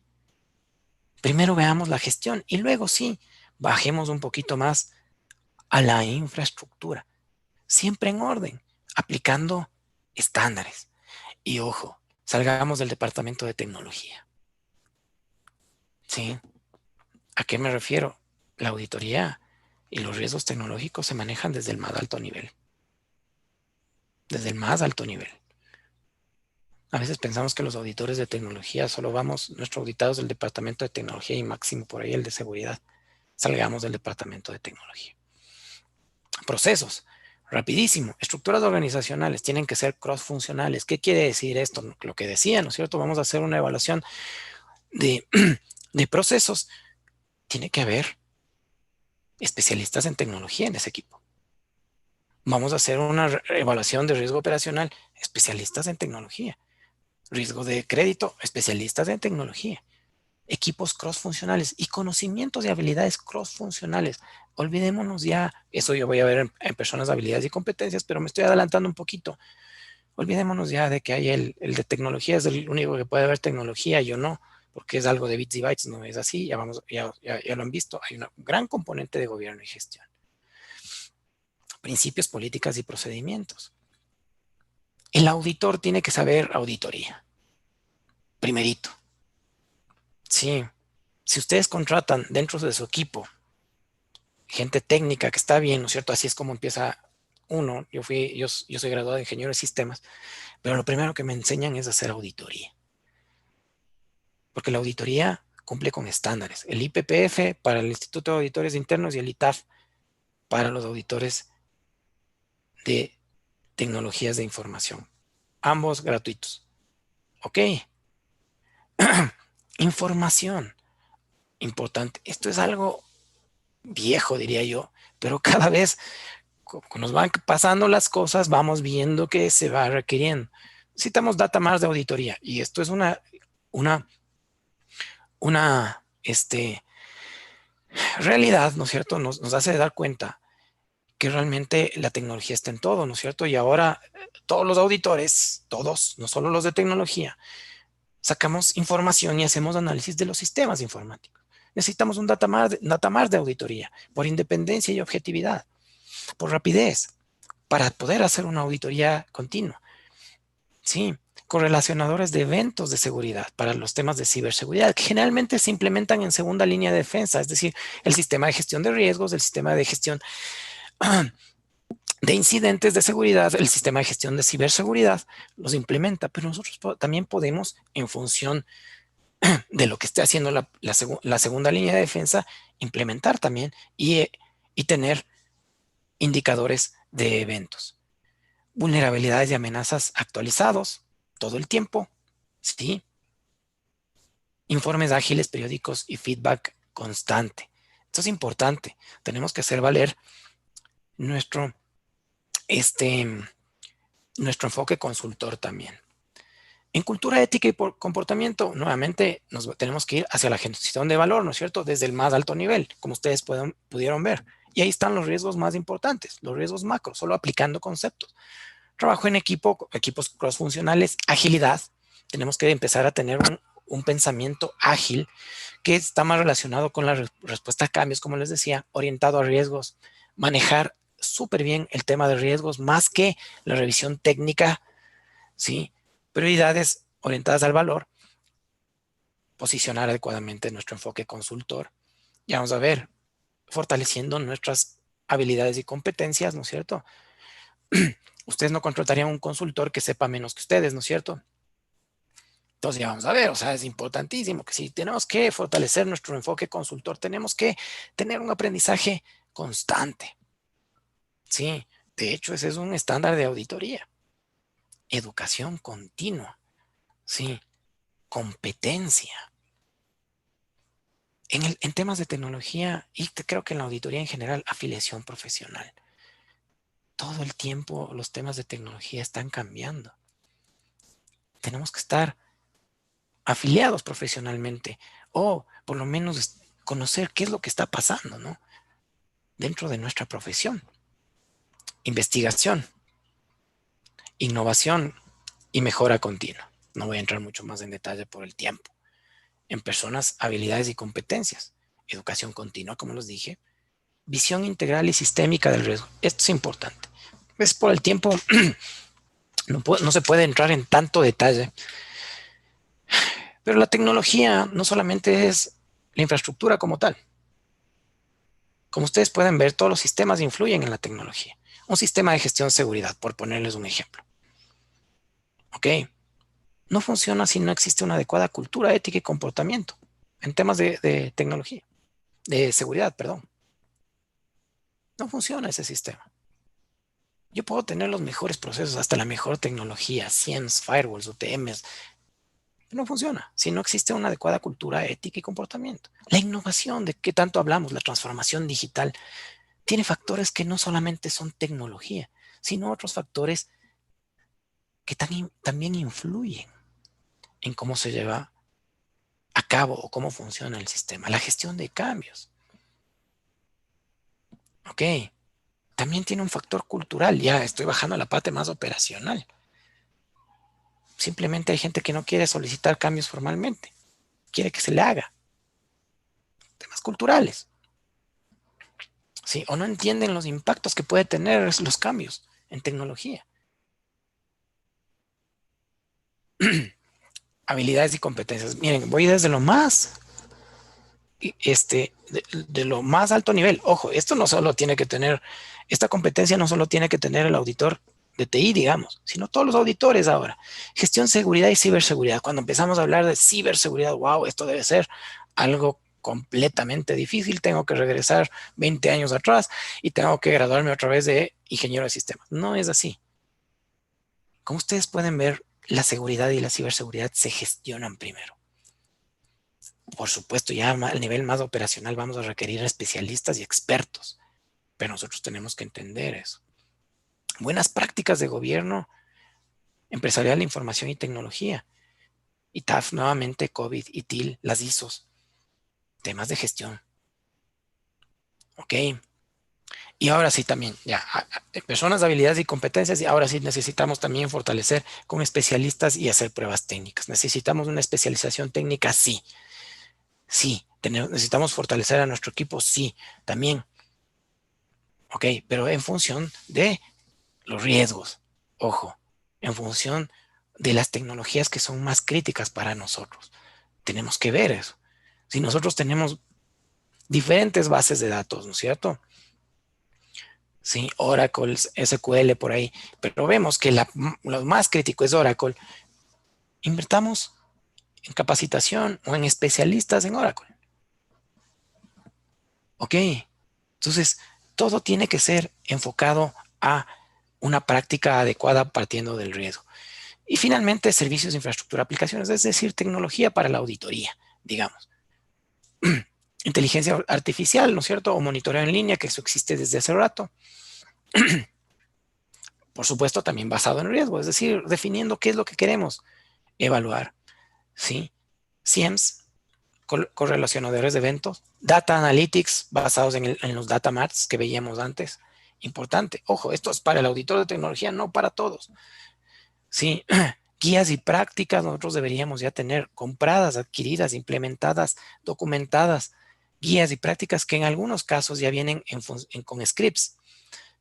primero veamos la gestión y luego sí, bajemos un poquito más a la infraestructura. Siempre en orden, aplicando estándares. Y ojo, salgamos del departamento de tecnología. ¿Sí? ¿A qué me refiero? La auditoría y los riesgos tecnológicos se manejan desde el más alto nivel. Desde el más alto nivel. A veces pensamos que los auditores de tecnología solo vamos, nuestros auditados del departamento de tecnología y máximo por ahí el de seguridad. Salgamos del departamento de tecnología. Procesos. Rapidísimo. Estructuras organizacionales tienen que ser cross-funcionales. ¿Qué quiere decir esto? Lo que decía, ¿no es cierto? Vamos a hacer una evaluación de procesos. Tiene que haber especialistas en tecnología en ese equipo. Vamos a hacer una evaluación de riesgo operacional, especialistas en tecnología. Riesgo de crédito, especialistas en tecnología. Equipos cross-funcionales y conocimientos y habilidades cross-funcionales. Olvidémonos ya, eso yo voy a ver en personas, habilidades y competencias, pero me estoy adelantando un poquito. Olvidémonos ya de que hay el de tecnología, es el único que puede haber tecnología, yo no, porque es algo de bits y bytes, no es así, ya lo han visto, hay un gran componente de gobierno y gestión. Principios, políticas y procedimientos. El auditor tiene que saber auditoría. Primerito. Sí, si ustedes contratan dentro de su equipo gente técnica que está bien, ¿no es cierto? Así es como empieza uno. Yo soy graduado de ingeniero de sistemas, pero lo primero que me enseñan es hacer auditoría. Porque la auditoría cumple con estándares. El IPPF para el Instituto de Auditores Internos y el ITAF para los auditores de tecnologías de información. Ambos gratuitos. Ok. Información. Importante. Esto es algo viejo, diría yo, pero cada vez nos van pasando las cosas, vamos viendo que se va requiriendo. Necesitamos data más de auditoría y esto es una, una realidad, ¿no es cierto? Nos hace dar cuenta que realmente la tecnología está en todo, ¿no es cierto? Y ahora todos los auditores, todos, no solo los de tecnología, sacamos información y hacemos análisis de los sistemas informáticos. Necesitamos un data mart de auditoría por independencia y objetividad, por rapidez, para poder hacer una auditoría continua. Sí, correlacionadores de eventos de seguridad para los temas de ciberseguridad, que generalmente se implementan en segunda línea de defensa, es decir, el sistema de gestión de riesgos, el sistema de gestión de incidentes de seguridad, el sistema de gestión de ciberseguridad los implementa, pero nosotros también podemos, en función de lo que esté haciendo la segunda línea de defensa, implementar también y tener indicadores de eventos. Vulnerabilidades y amenazas actualizados todo el tiempo, ¿sí? Informes ágiles, periódicos y feedback constante. Esto es importante. Tenemos que hacer valer nuestro, nuestro enfoque consultor también. En cultura ética y comportamiento, nuevamente tenemos que ir hacia la gestión de valor, ¿no es cierto? Desde el más alto nivel, como ustedes pudieron ver. Y ahí están los riesgos más importantes, los riesgos macro, solo aplicando conceptos. Trabajo en equipos cross-funcionales, agilidad. Tenemos que empezar a tener un pensamiento ágil que está más relacionado con la respuesta a cambios, como les decía, orientado a riesgos, manejar súper bien el tema de riesgos, más que la revisión técnica, ¿sí? Prioridades orientadas al valor, posicionar adecuadamente nuestro enfoque consultor. Ya vamos a ver, fortaleciendo nuestras habilidades y competencias, ¿no es cierto? Ustedes no contratarían un consultor que sepa menos que ustedes, ¿no es cierto? Entonces ya vamos a ver, o sea, es importantísimo que si tenemos que fortalecer nuestro enfoque consultor, tenemos que tener un aprendizaje constante. Sí, de hecho, ese es un estándar de auditoría. Educación continua, sí, competencia. En temas de tecnología y creo que en la auditoría en general, afiliación profesional. Todo el tiempo los temas de tecnología están cambiando. Tenemos que estar afiliados profesionalmente o por lo menos conocer qué es lo que está pasando, ¿no? Dentro de nuestra profesión. Investigación, innovación y mejora continua. No voy a entrar mucho más en detalle por el tiempo. En personas, habilidades y competencias. Educación continua, como les dije. Visión integral y sistémica del riesgo. Esto es importante. Es por el tiempo, no se puede entrar en tanto detalle. Pero la tecnología no solamente es la infraestructura como tal. Como ustedes pueden ver, todos los sistemas influyen en la tecnología. Un sistema de gestión de seguridad, por ponerles un ejemplo. ¿Ok? No funciona si no existe una adecuada cultura, ética y comportamiento en temas de tecnología, de seguridad, perdón. No funciona ese sistema. Yo puedo tener los mejores procesos, hasta la mejor tecnología, SIEMs, firewalls, UTMs. No funciona si no existe una adecuada cultura, ética y comportamiento. La innovación de que tanto hablamos, la transformación digital, tiene factores que no solamente son tecnología, sino otros factores que también influyen en cómo se lleva a cabo o cómo funciona el sistema. La gestión de cambios. Ok, también tiene un factor cultural. Ya estoy bajando a la parte más operacional. Simplemente hay gente que no quiere solicitar cambios formalmente. Quiere que se le haga. Temas culturales. ¿Sí? O no entienden los impactos que puede tener los cambios en tecnología. Habilidades y competencias. Miren, voy desde lo más, de lo más alto nivel. Ojo, esto no solo tiene que tener, esta competencia no solo tiene que tener el auditor de TI, digamos, sino todos los auditores ahora. Gestión, seguridad y ciberseguridad. Cuando empezamos a hablar de ciberseguridad, wow, esto debe ser algo completamente difícil. Tengo que regresar 20 años atrás y tengo que graduarme otra vez de ingeniero de sistemas. No es así. Como ustedes pueden ver, la seguridad y la ciberseguridad se gestionan primero. por supuesto, ya al nivel más operacional vamos a requerir especialistas y expertos, pero nosotros tenemos que entender eso. Buenas prácticas de gobierno empresarial de información y tecnología. ITAF nuevamente, COVID, ITIL, las ISOs, temas de gestión. Ok. Y ahora sí también, ya, personas, habilidades y competencias, y ahora sí necesitamos también fortalecer con especialistas y hacer pruebas técnicas. ¿Necesitamos una especialización técnica? Sí. Sí. ¿Necesitamos fortalecer a nuestro equipo? Sí, también. Ok, pero en función de los riesgos. Ojo, en función de las tecnologías que son más críticas para nosotros. Tenemos que ver eso. Si nosotros tenemos diferentes bases de datos, ¿no es cierto? Sí, Oracle, SQL por ahí, pero vemos que lo más crítico es Oracle. Invertamos en capacitación o en especialistas en Oracle. Ok, entonces todo tiene que ser enfocado a una práctica adecuada partiendo del riesgo. Y finalmente, servicios de infraestructura, aplicaciones, es decir, tecnología para la auditoría, digamos. Inteligencia artificial, ¿no es cierto? O monitoreo en línea, que eso existe desde hace rato. Por supuesto, también basado en riesgo, es decir, definiendo qué es lo que queremos evaluar. ¿Sí? SIEMs, correlacionadores de eventos, data analytics basados en los data marts que veíamos antes. Importante. Ojo, esto es para el auditor de tecnología, no para todos. Sí, guías y prácticas nosotros deberíamos ya tener compradas, adquiridas, implementadas, documentadas. Guías y prácticas que en algunos casos ya vienen con scripts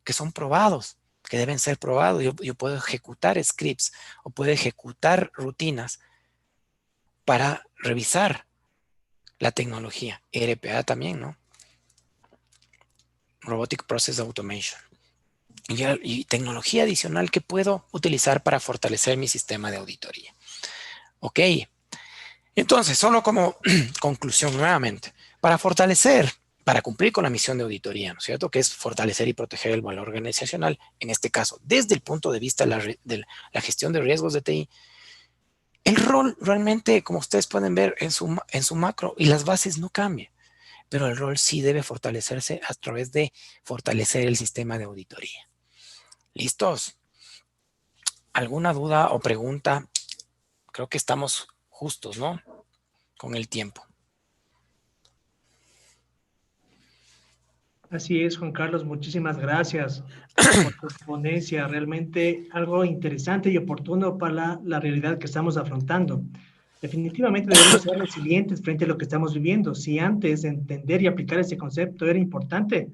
que son probados, que deben ser probados. Yo puedo ejecutar scripts o puedo ejecutar rutinas para revisar la tecnología. RPA también, ¿no? Robotic Process Automation. Y tecnología adicional que puedo utilizar para fortalecer mi sistema de auditoría. Ok. Entonces, solo como conclusión nuevamente, para fortalecer, para cumplir con la misión de auditoría, ¿no es cierto? Que es fortalecer y proteger el valor organizacional, en este caso, desde el punto de vista de la gestión de riesgos de TI, el rol realmente, como ustedes pueden ver en su macro, y las bases no cambian, pero el rol sí debe fortalecerse a través de fortalecer el sistema de auditoría. ¿Listos? ¿Alguna duda o pregunta? Creo que estamos justos, ¿no? Con el tiempo. Así es, Juan Carlos, muchísimas gracias por tu ponencia. Realmente algo interesante y oportuno para la realidad que estamos afrontando. Definitivamente debemos ser resilientes frente a lo que estamos viviendo. Si antes entender y aplicar ese concepto era importante,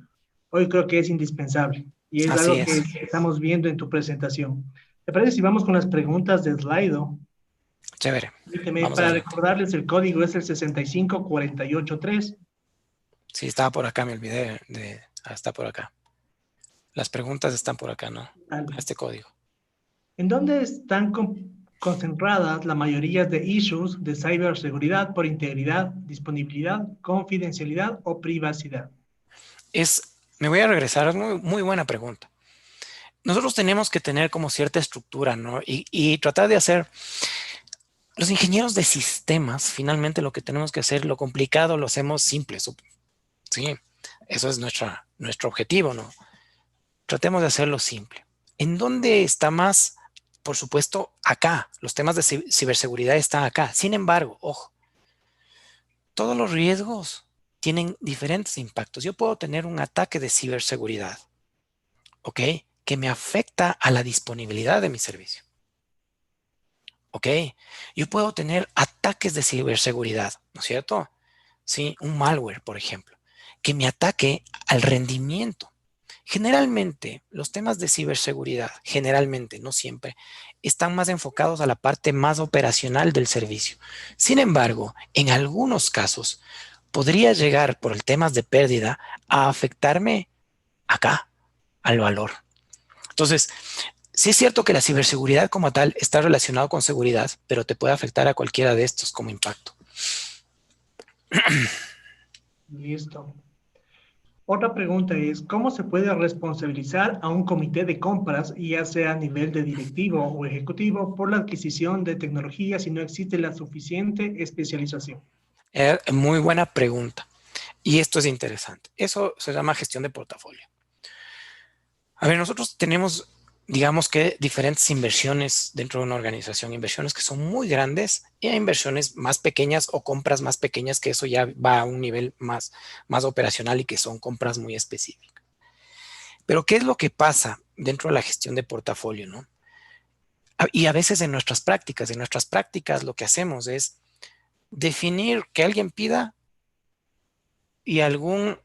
hoy creo que es indispensable. Y es Así algo es. que estamos viendo en tu presentación. ¿Te parece si vamos con las preguntas de Slido? Chévere. Permíteme, Vamos para adelante. recordarles, el código es el 65483. Sí, estaba por acá, me olvidé de... está por acá. Las preguntas están por acá, ¿no? A este código. ¿En dónde están concentradas la mayoría de issues de ciberseguridad por integridad, disponibilidad, confidencialidad o privacidad? Me voy a regresar, es muy, muy buena pregunta. Nosotros tenemos que tener como cierta estructura, ¿no? Y tratar de hacer, los ingenieros de sistemas, finalmente lo que tenemos que hacer, lo complicado lo hacemos simple, ¿sí? Eso es nuestro objetivo, ¿no? Tratemos de hacerlo simple. ¿En dónde está más? Por supuesto, acá. Los temas de ciberseguridad están acá. Sin embargo, ojo, todos los riesgos tienen diferentes impactos. Yo puedo tener un ataque de ciberseguridad, ¿ok? Que me afecta a la disponibilidad de mi servicio, ¿ok? Yo puedo tener ataques de ciberseguridad, ¿no es cierto? Sí, un malware, por ejemplo, que me ataque al rendimiento. Generalmente, los temas de ciberseguridad, generalmente, no siempre, están más enfocados a la parte más operacional del servicio. Sin embargo, en algunos casos, podría llegar por el temas de pérdida a afectarme acá, al valor. Entonces, sí es cierto que la ciberseguridad como tal está relacionado con seguridad, pero te puede afectar a cualquiera de estos como impacto. Listo. Otra pregunta es, ¿cómo se puede responsabilizar a un comité de compras, ya sea a nivel de directivo o ejecutivo, por la adquisición de tecnología si no existe la suficiente especialización? Muy buena pregunta. Y esto es interesante. Eso se llama gestión de portafolio. A ver, nosotros tenemos, digamos que diferentes inversiones dentro de una organización, inversiones que son muy grandes y hay inversiones más pequeñas o compras más pequeñas, que eso ya va a un nivel más operacional y que son compras muy específicas. Pero ¿qué es lo que pasa dentro de la gestión de portafolio, no? Y a veces en nuestras prácticas lo que hacemos es definir que alguien pida y algún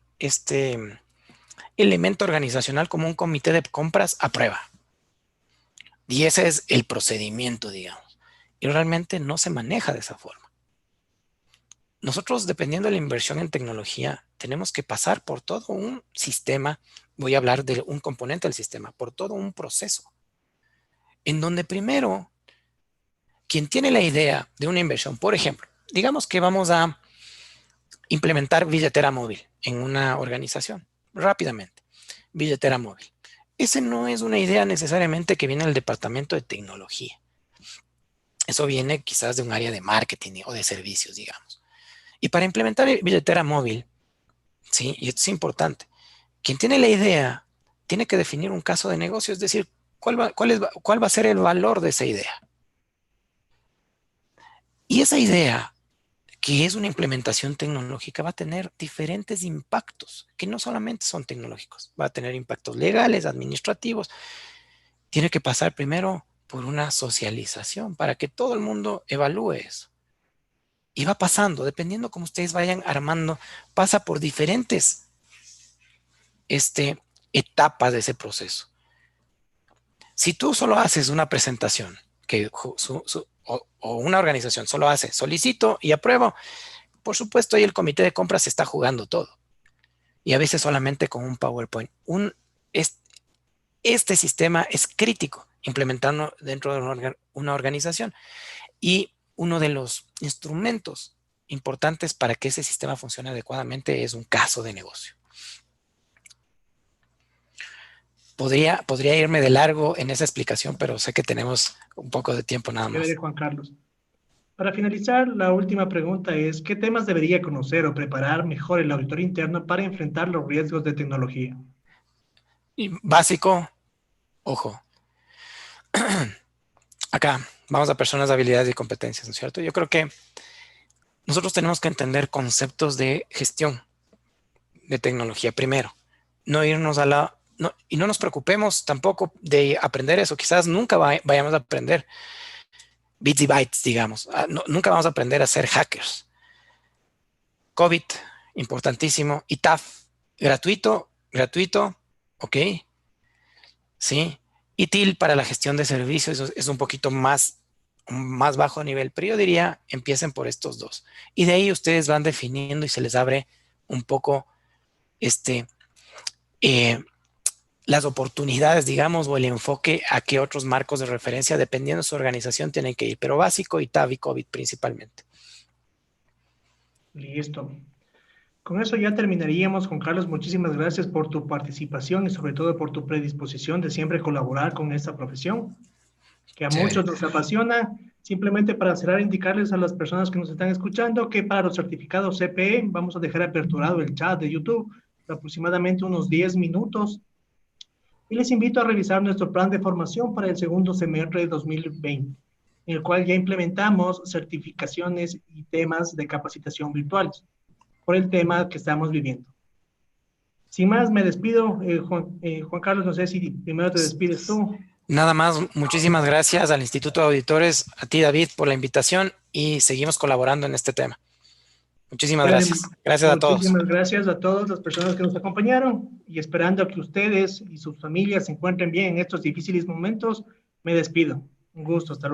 elemento organizacional como un comité de compras aprueba. Y ese es el procedimiento, digamos. Y realmente no se maneja de esa forma. Nosotros, dependiendo de la inversión en tecnología, tenemos que pasar por todo un sistema, voy a hablar de un componente del sistema, por todo un proceso, en donde primero, quien tiene la idea de una inversión, por ejemplo, digamos que vamos a implementar billetera móvil en una organización, rápidamente, billetera móvil. Esa no es una idea necesariamente que viene del departamento de tecnología. Eso viene quizás de un área de marketing o de servicios, digamos. Y para implementar billetera móvil, sí, y esto es importante, quien tiene la idea tiene que definir un caso de negocio, es decir, cuál va a ser el valor de esa idea. Y esa idea, que es una implementación tecnológica, va a tener diferentes impactos, que no solamente son tecnológicos, va a tener impactos legales, administrativos. Tiene que pasar primero por una socialización para que todo el mundo evalúe eso. Y va pasando, dependiendo cómo ustedes vayan armando, pasa por diferentes etapas de ese proceso. Si tú solo haces una presentación, o una organización solo hace solicito y apruebo, por supuesto ahí el comité de compras está jugando todo. Y a veces solamente con un PowerPoint. Este sistema es crítico implementando dentro de una organización. Y uno de los instrumentos importantes para que ese sistema funcione adecuadamente es un caso de negocio. Podría irme de largo en esa explicación, pero sé que tenemos un poco de tiempo nada más. Juan Carlos. Para finalizar, la última pregunta es, ¿qué temas debería conocer o preparar mejor el auditor interno para enfrentar los riesgos de tecnología? Y básico, ojo. Acá vamos a personas, habilidades y competencias, ¿no es cierto? Yo creo que nosotros tenemos que entender conceptos de gestión de tecnología primero. No irnos y no nos preocupemos tampoco de aprender eso. Quizás nunca vayamos a aprender bits y bytes, digamos. Nunca vamos a aprender a ser hackers. COVID, importantísimo. ITAF, gratuito, ok. Sí. ITIL para la gestión de servicios es un poquito más bajo nivel, pero yo diría empiecen por estos dos. Y de ahí ustedes van definiendo y se les abre un poco las oportunidades, digamos, o el enfoque a qué otros marcos de referencia, dependiendo de su organización, tienen que ir. Pero básico, ITAF y COVID principalmente. Listo. Con eso ya terminaríamos. Juan Carlos, muchísimas gracias por tu participación y sobre todo por tu predisposición de siempre colaborar con esta profesión, que a muchos nos apasiona. Simplemente para cerrar, indicarles a las personas que nos están escuchando que para los certificados CPE vamos a dejar aperturado el chat de YouTube por aproximadamente unos 10 minutos. Y les invito a revisar nuestro plan de formación para el segundo semestre de 2020, en el cual ya implementamos certificaciones y temas de capacitación virtuales por el tema que estamos viviendo. Sin más, me despido. Juan Carlos, no sé si primero te despides tú. Nada más, muchísimas gracias al Instituto de Auditores, a ti David por la invitación y seguimos colaborando en este tema. Muchísimas gracias. Gracias a todos. Muchísimas gracias a todas las personas que nos acompañaron y esperando que ustedes y sus familias se encuentren bien en estos difíciles momentos, me despido. Un gusto, hasta luego.